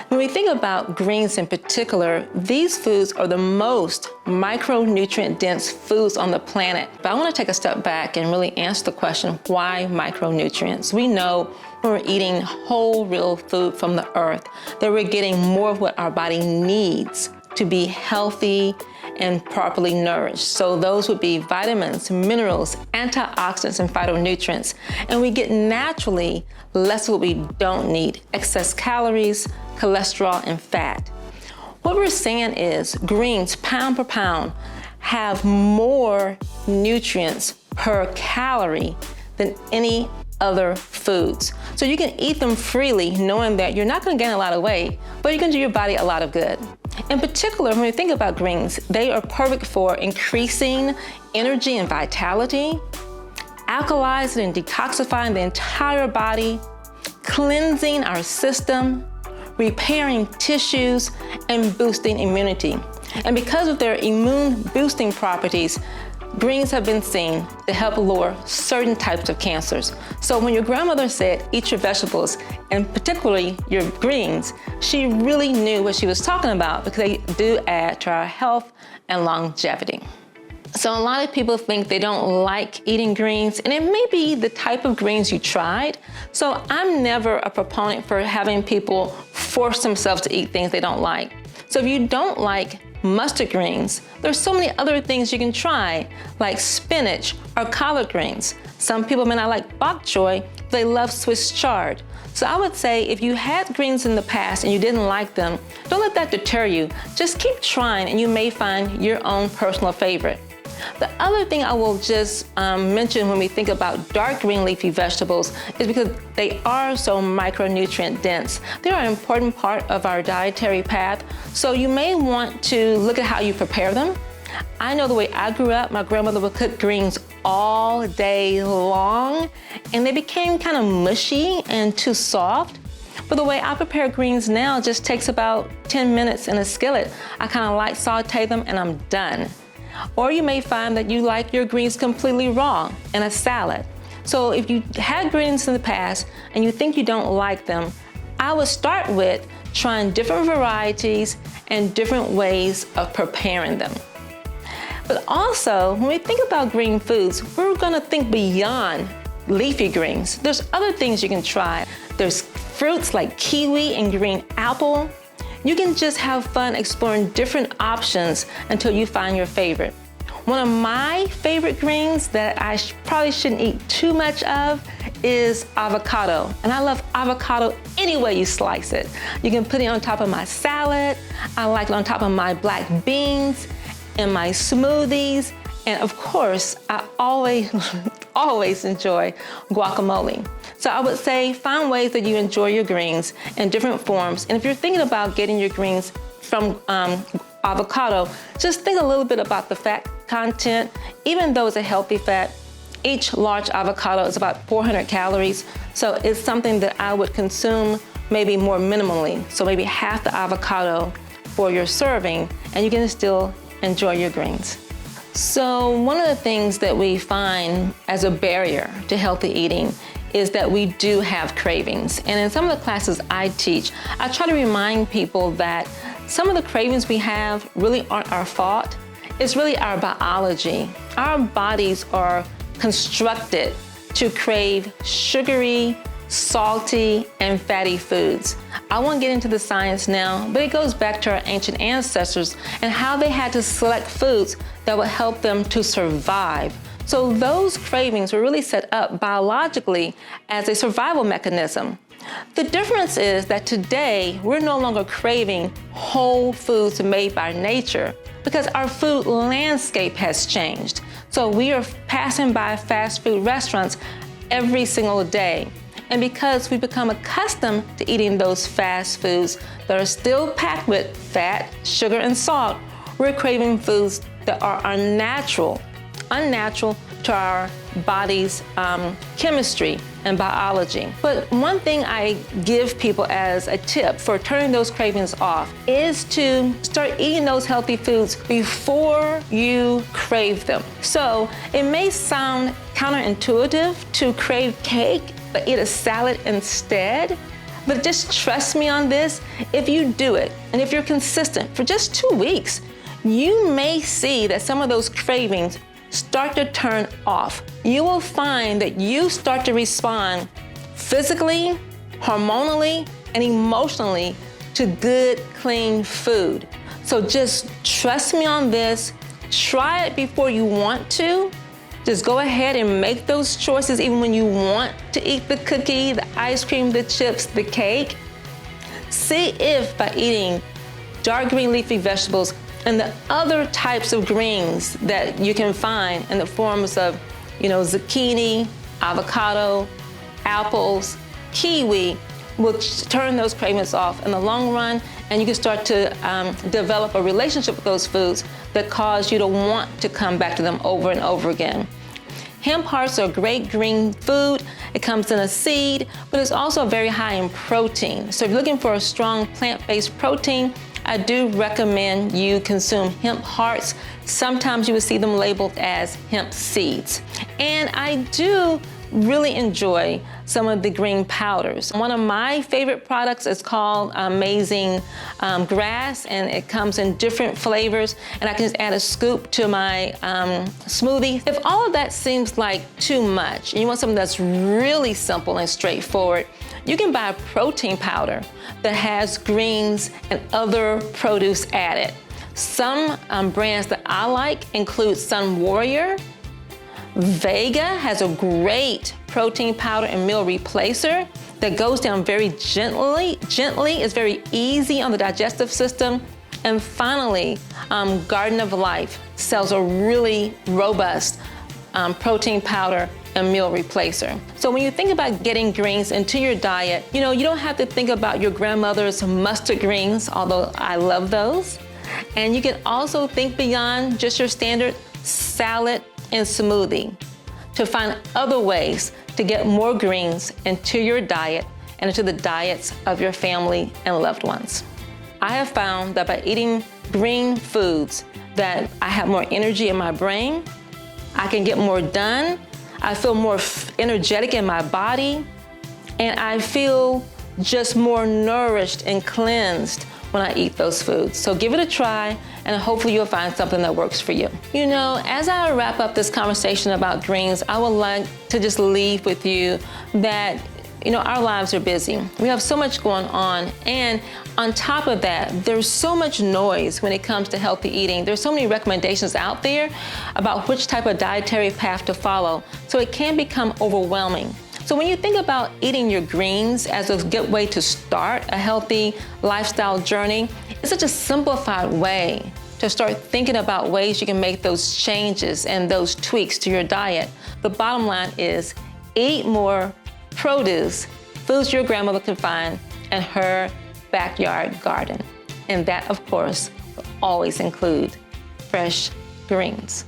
When we think about greens in particular, these foods are the most micronutrient-dense foods on the planet. But I want to take a step back and really answer the question, why micronutrients? We know when we're eating whole, real food from the earth that we're getting more of what our body needs to be healthy and properly nourished. So those would be vitamins, minerals, antioxidants, and phytonutrients. And we get naturally less of what we don't need, excess calories, cholesterol, and fat. What we're saying is greens, pound per pound, have more nutrients per calorie than any other foods. So you can eat them freely knowing that you're not going to gain a lot of weight, but you can do your body a lot of good. In particular, when we think about greens, they are perfect for increasing energy and vitality, alkalizing and detoxifying the entire body, cleansing our system, repairing tissues, and boosting immunity. And because of their immune boosting properties, greens have been seen to help lower certain types of cancers. So when your grandmother said, eat your vegetables, and particularly your greens, she really knew what she was talking about because they do add to our health and longevity. So a lot of people think they don't like eating greens, and it may be the type of greens you tried. So I'm never a proponent for having people force themselves to eat things they don't like. So if you don't like mustard greens, there's so many other things you can try, like spinach or collard greens. Some people may not like bok choy, but they love Swiss chard. So I would say if you had greens in the past and you didn't like them, don't let that deter you. Just keep trying and you may find your own personal favorite. The other thing I will just mention when we think about dark green leafy vegetables is because they are so micronutrient dense. They are an important part of our dietary path, so you may want to look at how you prepare them. I know the way I grew up, my grandmother would cook greens all day long, and they became kind of mushy and too soft. But the way I prepare greens now just takes about 10 minutes in a skillet. I kind of light saute them and I'm done. Or you may find that you like your greens completely raw in a salad. So if you had greens in the past and you think you don't like them, I would start with trying different varieties and different ways of preparing them. But also, when we think about green foods, we're gonna think beyond leafy greens. There's other things you can try. There's fruits like kiwi and green apple. You can just have fun exploring different options until you find your favorite. One of my favorite greens that I probably shouldn't eat too much of is avocado. And I love avocado any way you slice it. You can put it on top of my salad. I like it on top of my black beans and my smoothies. And of course, I always enjoy guacamole. So I would say find ways that you enjoy your greens in different forms. And if you're thinking about getting your greens from avocado, just think a little bit about the fat content. Even though it's a healthy fat, each large avocado is about 400 calories. So it's something that I would consume maybe more minimally. So maybe half the avocado for your serving, and you can still enjoy your greens. So one of the things that we find as a barrier to healthy eating is that we do have cravings. And in some of the classes I teach, I try to remind people that some of the cravings we have really aren't our fault. It's really our biology. Our bodies are constructed to crave sugary, salty, and fatty foods. I won't get into the science now, but it goes back to our ancient ancestors and how they had to select foods that would help them to survive. So those cravings were really set up biologically as a survival mechanism. The difference is that today, we're no longer craving whole foods made by nature because our food landscape has changed. So we are passing by fast food restaurants every single day. And because we become accustomed to eating those fast foods that are still packed with fat, sugar, and salt, we're craving foods that are unnatural to our body's chemistry and biology. But one thing I give people as a tip for turning those cravings off is to start eating those healthy foods before you crave them. So it may sound counterintuitive to crave cake, but eat a salad instead. But just trust me on this, if you do it, and if you're consistent for just 2 weeks, you may see that some of those cravings start to turn off. You will find that you start to respond physically, hormonally, and emotionally to good, clean food. So just trust me on this. Try it before you want to. Just go ahead and make those choices even when you want to eat the cookie, the ice cream, the chips, the cake. See if by eating dark green leafy vegetables and the other types of greens that you can find in the forms of, zucchini, avocado, apples, kiwi, will turn those cravings off in the long run, and you can start to develop a relationship with those foods that cause you to want to come back to them over and over again. Hemp hearts are a great green food. It comes in a seed, but it's also very high in protein. So if you're looking for a strong plant-based protein, I do recommend you consume hemp hearts. Sometimes you will see them labeled as hemp seeds. And I do really enjoy some of the green powders. One of my favorite products is called Amazing Grass, and it comes in different flavors, and I can just add a scoop to my smoothie. If all of that seems like too much, and you want something that's really simple and straightforward, you can buy a protein powder that has greens and other produce added. Some brands that I like include Sun Warrior. Vega has a great protein powder and meal replacer that goes down very gently. It's very easy on the digestive system. And finally, Garden of Life sells a really robust protein powder and meal replacer. So when you think about getting greens into your diet, you don't have to think about your grandmother's mustard greens, although I love those. And you can also think beyond just your standard salad and smoothie to find other ways to get more greens into your diet and into the diets of your family and loved ones. I have found that by eating green foods that I have more energy in my brain, I can get more done, I feel more energetic in my body, and I feel just more nourished and cleansed when I eat those foods. So give it a try, and hopefully you'll find something that works for you. As I wrap up this conversation about greens, I would like to just leave with you that our lives are busy. We have so much going on, and on top of that, there's so much noise when it comes to healthy eating. There's so many recommendations out there about which type of dietary path to follow, so it can become overwhelming. So when you think about eating your greens as a good way to start a healthy lifestyle journey, it's such a simplified way to start thinking about ways you can make those changes and those tweaks to your diet. The bottom line is eat more produce, foods your grandmother could find in her backyard garden. And that, of course, will always include fresh greens.